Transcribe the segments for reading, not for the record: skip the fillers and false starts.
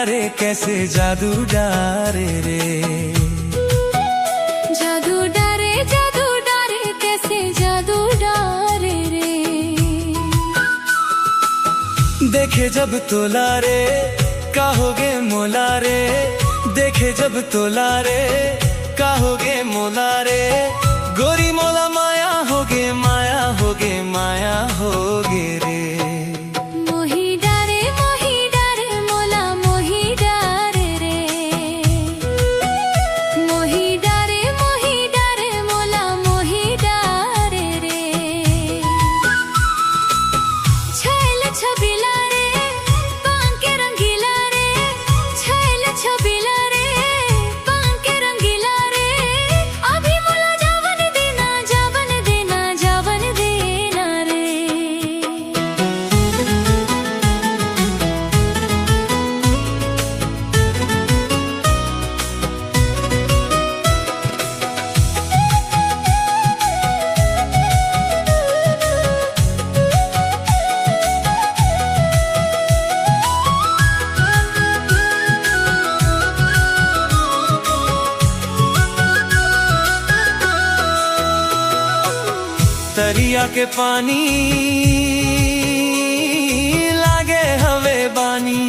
डारे कैसे जादू डारे रे। जादू डारे कैसे जादू डारे रे। देखे जब तोला रे कहोगे मोला रे। देखे जब तोला रे कहोगे मोला रे। गोरी मोला माया होगे माया होगे माया होगे रे। मोही डारे मोला मोही डारे रे। मोही डारे मोला मोही डारे रे। छैल छबिला रे पान के रंगीला रे। छैल छबिला रे पान के रंगीला रे। अभी मोला जावन देना जावन देना जावन देना रे। दरिया के पानी लागे हवे बानी।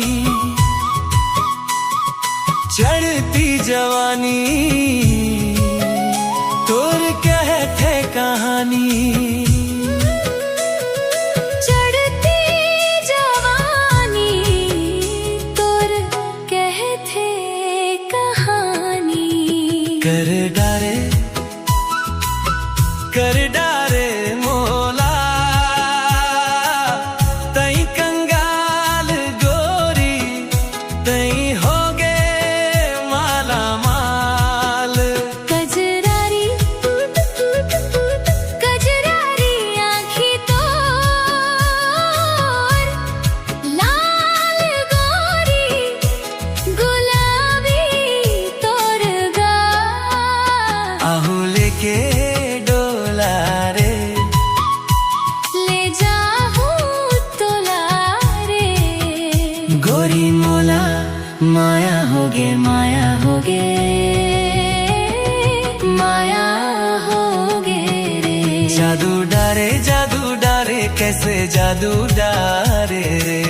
चढ़ती जवानी तोर कहते कहानी। चढ़ती जवानी तोर कहते कहानी। कर डारे मोला तई कंगाल गोरी। तई होगे माला माल। कजरारी आँखी तोर लाल गोरी। गुलाबी तोर गाल। आहू लेके डोला रे। ले जाऊं तोला रे। गोरी मोला माया होगे माया होगे माया होगे रे। जादू डारे कैसे जादू डारे रे।